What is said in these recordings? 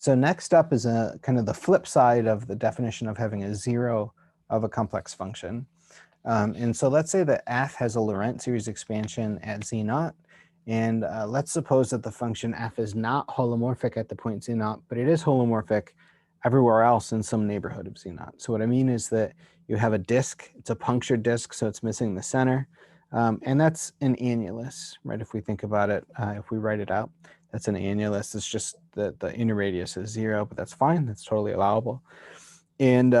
So next up is a kind of the flip side of the definition of having a zero of a complex function. And so let's say that f has a Laurent series expansion at z naught. And let's suppose that the function f is not holomorphic at the point z naught, but it is holomorphic everywhere else in some neighborhood of z naught. So what I mean is that you have a disk, it's a punctured disk, so it's missing the center. And that's an annulus, right? If we think about it, if we write it out, that's an annulus. It's just that the inner radius is 0, but that's fine. That's totally allowable. And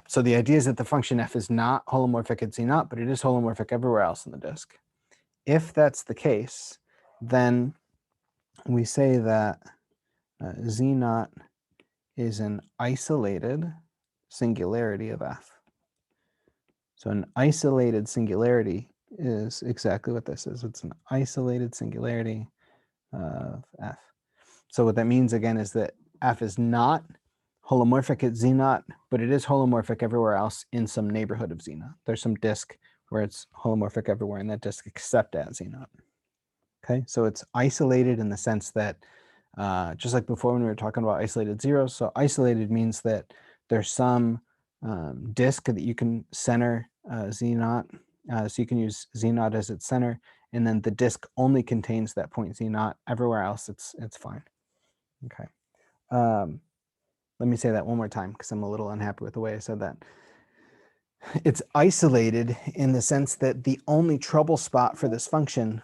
so the idea is that the function f is not holomorphic at z naught, but it is holomorphic everywhere else in the disk. If that's the case, then we say that z naught is an isolated singularity of f. So an isolated singularity is exactly what this is. It's an isolated singularity of f. So what that means again is that f is not holomorphic at z naught, but it is holomorphic everywhere else in some neighborhood of z naught. There's some disk where it's holomorphic everywhere in that disk except at z naught. Okay, so it's isolated in the sense that, just like before when we were talking about isolated zeros, so isolated means that there's some disk that you can center z naught, so you can use z naught as its center, and then the disk only contains that point z naught. Everywhere else, it's fine. Okay. Let me say that one more time because I'm a little unhappy with the way I said that. It's isolated in the sense that the only trouble spot for this function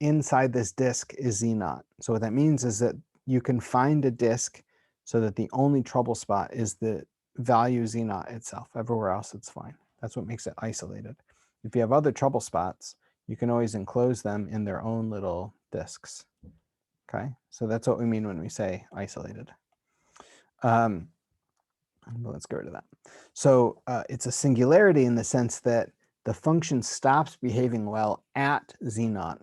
inside this disk is z naught. So what that means is that you can find a disk so that the only trouble spot is the value z naught itself. Everywhere else, it's fine. That's what makes it isolated. If you have other trouble spots, you can always enclose them in their own little disks. Okay, so that's what we mean when we say isolated. Let's get rid of that. So it's a singularity in the sense that the function stops behaving well at z naught,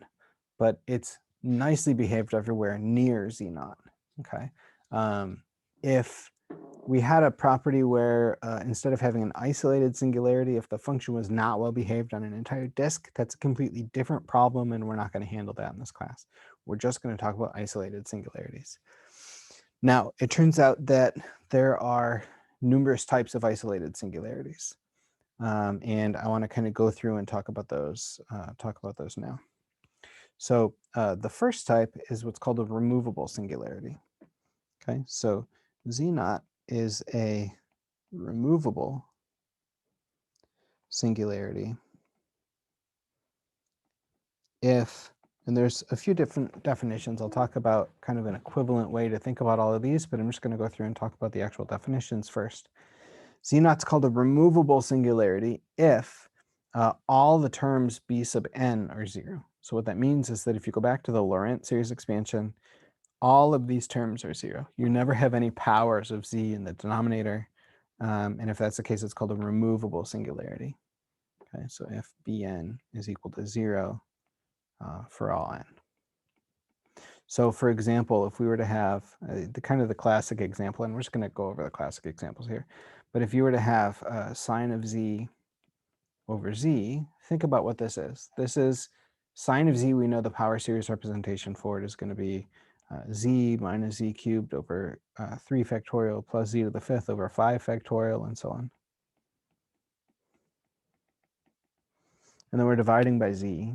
but it's nicely behaved everywhere near z naught. Okay. If we had a property where instead of having an isolated singularity, if the function was not well behaved on an entire disk, that's a completely different problem, and we're not going to handle that in this class. We're just going to talk about isolated singularities. Now, it turns out that there are numerous types of isolated singularities, and I want to kind of go through and talk about those now. So the first type is what's called a removable singularity. Okay, so z naught is a removable singularity if, and there's a few different definitions. I'll talk about kind of an equivalent way to think about all of these, but I'm just going to go through and talk about the actual definitions first. Z naught's called a removable singularity if all the terms b sub n are 0. So what that means is that if you go back to the Laurent series expansion, all of these terms are 0. You never have any powers of z in the denominator. And if that's the case, it's called a removable singularity. Okay, so if bn is equal to 0 for all n. So for example, if we were to have the classic example, and we're just going to go over the classic examples here, but if you were to have sine of z over z, think about what this is. This is sine of z. We know the power series representation for it is going to be z minus z cubed over 3 factorial plus z to the 5th over 5 factorial, and so on. And then we're dividing by z.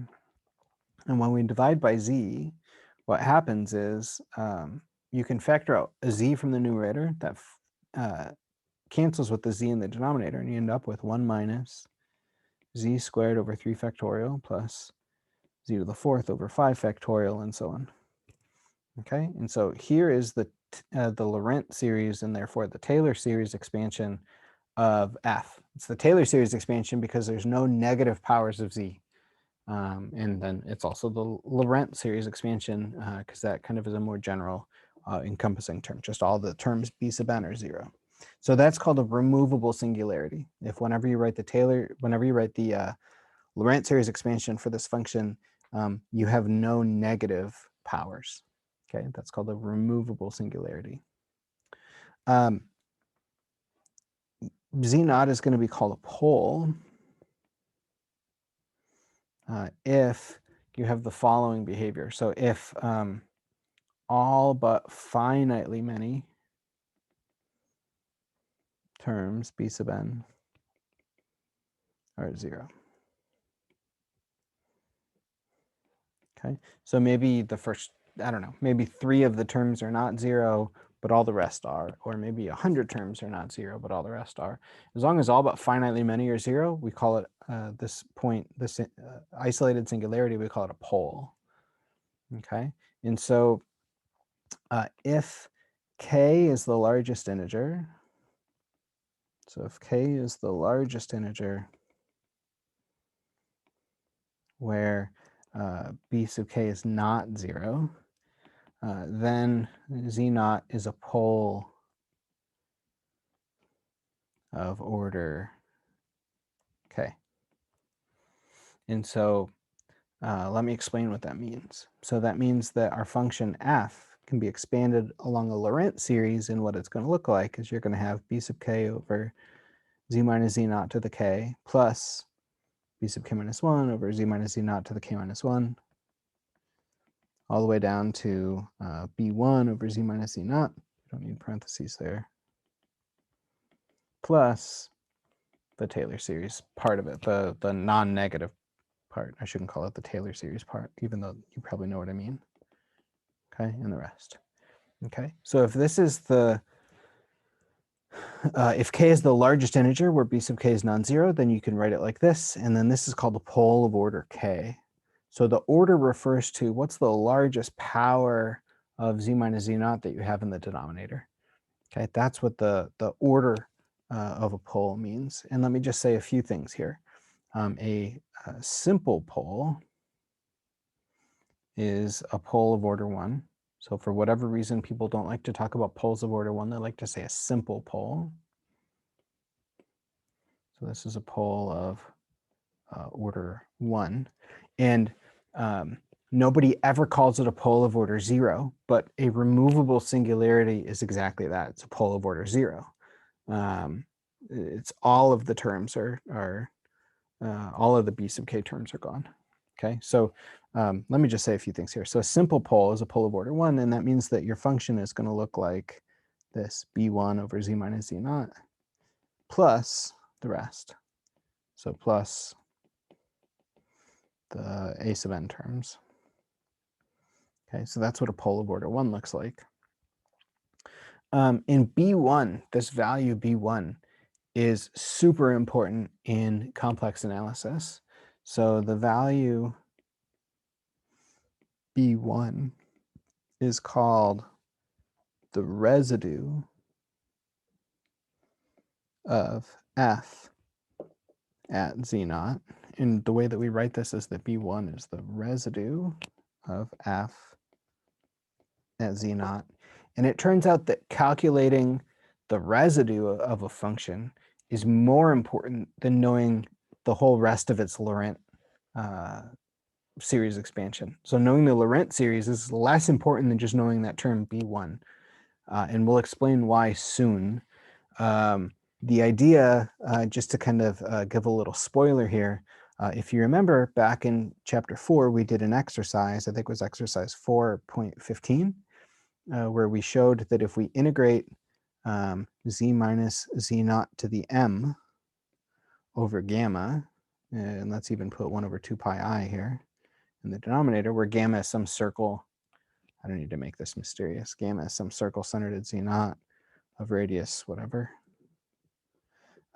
And when we divide by z, what happens is you can factor out a z from the numerator that cancels with the z in the denominator, and you end up with 1 minus z squared over 3 factorial plus z to the 4th over 5 factorial, and so on. Okay, and so here is the Laurent series, and therefore the Taylor series expansion of f. It's the Taylor series expansion because there's no negative powers of z. And then it's also the Laurent series expansion because that kind of is a more general encompassing term. Just all the terms b sub n are 0. So that's called a removable singularity. If whenever you write the Laurent series expansion for this function, you have no negative powers. Okay, that's called a removable singularity. Z naught is going to be called a pole if you have the following behavior. So if all but finitely many terms b sub n are 0. Okay, so maybe the first, I don't know, maybe 3 of the terms are not 0, but all the rest are, or maybe 100 terms are not 0, but all the rest are. As long as all but finitely many are 0, we call it this point, this isolated singularity, we call it a pole. Okay, and so if k is the largest integer, so if k is the largest integer where b sub k is not 0, then z naught is a pole of order k. And so let me explain what that means. So that means that our function f can be expanded along a Laurent series, and what it's going to look like is you're going to have b sub k over z minus z naught to the k plus b sub k minus 1 over z minus z naught to the k minus 1, all the way down to b1 over z minus z naught. We don't need parentheses there, plus the Taylor series part of it, the non-negative part. I shouldn't call it the Taylor series part, even though you probably know what I mean. Okay, and the rest. Okay, so if this is the, if k is the largest integer where b sub k is non-zero, then you can write it like this, and then this is called the pole of order k. So the order refers to what's the largest power of z minus z naught that you have in the denominator. Okay, that's what the order of a pole means. And let me just say a few things here. A simple pole is a pole of order 1. So for whatever reason, people don't like to talk about poles of order 1. They like to say a simple pole. So this is a pole of order 1. And nobody ever calls it a pole of order 0, but a removable singularity is exactly that. It's a pole of order 0. It's all of the terms are all of the b sub k terms are gone. Okay, so let me just say a few things here. So a simple pole is a pole of order 1, and that means that your function is going to look like this, b1 over z minus z naught plus the rest. So plus the a sub n terms. Okay, so that's what a pole of order 1 looks like. In b1, this value b1 is super important in complex analysis. So the value b1 is called the residue of f at z naught. And the way that we write this is that b1 is the residue of f at z naught. And it turns out that calculating the residue of a function is more important than knowing the whole rest of its Laurent series expansion. So knowing the Laurent series is less important than just knowing that term b1. And we'll explain why soon. The idea, just to kind of give a little spoiler here, if you remember back in chapter 4, we did an exercise, I think it was exercise 4.15, where we showed that if we integrate z minus z naught to the m over gamma, and let's even put 1 over 2 pi I here in the denominator, where gamma is some circle, I don't need to make this mysterious, gamma is some circle centered at z naught of radius, whatever,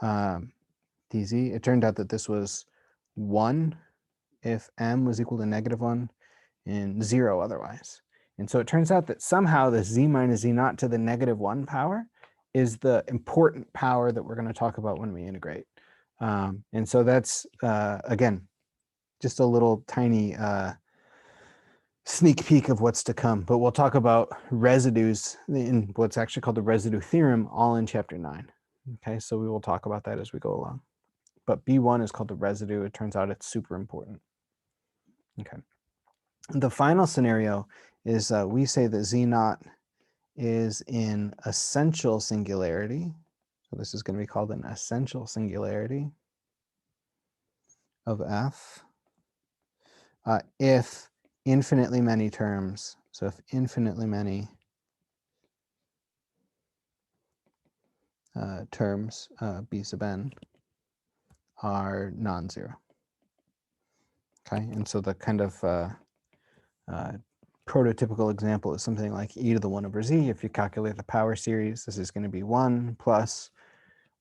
dz, it turned out that this was 1 if m was equal to -1 and 0 otherwise. And so it turns out that somehow the z minus z naught to the -1 power is the important power that we're going to talk about when we integrate. And so that's, again, just a little tiny sneak peek of what's to come. But we'll talk about residues in what's actually called the residue theorem all in chapter 9. Okay, so we will talk about that as we go along. But B1 is called the residue. It turns out it's super important. Okay. The final scenario is we say that Z naught is in essential singularity. So this is going to be called an essential singularity of F if infinitely many terms, So if infinitely many terms b sub n are non-zero. Okay, and so the kind of prototypical example is something like e to the 1 over z. If you calculate the power series, this is going to be 1 plus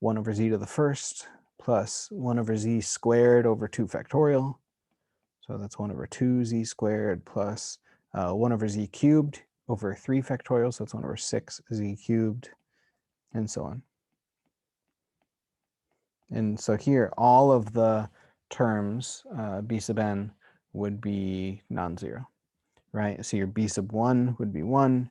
1 over z to the first plus 1 over z squared over 2 factorial. So that's 1 over 2 z squared plus 1 over z cubed over 3 factorial. So it's 1 over 6 z cubed, and so on. And so here, all of the terms b sub n would be non-zero, right? So your b sub 1 would be 1,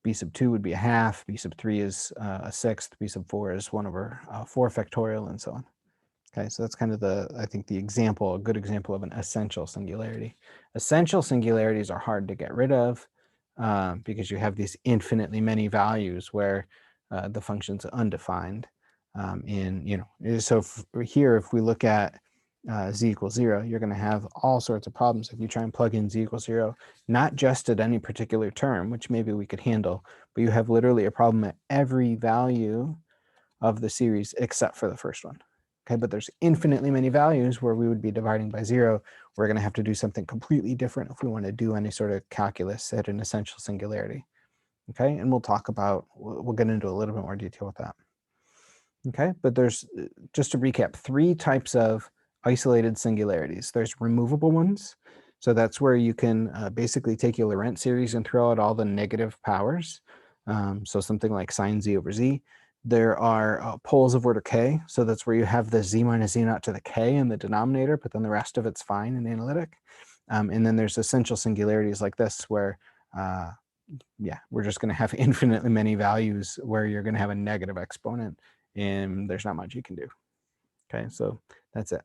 b sub 2 would be a half, b sub 3 is a sixth, b sub 4 is 1 over 4 factorial, and so on. Okay, so that's kind of I think the example, a good example of an essential singularity. Essential singularities are hard to get rid of because you have these infinitely many values where the function's undefined. So here, if we look at z equals 0, you're going to have all sorts of problems if you try and plug in z equals 0, not just at any particular term, which maybe we could handle, but you have literally a problem at every value of the series except for the first one. Okay, but there's infinitely many values where we would be dividing by 0. We're going to have to do something completely different if we want to do any sort of calculus at an essential singularity. Okay, and we'll get into a little bit more detail with that. Okay, but there's, just to recap, 3 types of isolated singularities. There's removable ones. So that's where you can basically take your Lorentz series and throw out all the negative powers. So something like sine z over z. There are poles of order k. So that's where you have the z minus z naught to the k in the denominator, but then the rest of it's fine in analytic. And then there's essential singularities like this where we're just going to have infinitely many values where you're going to have a negative exponent and there's not much you can do. Okay, so that's it.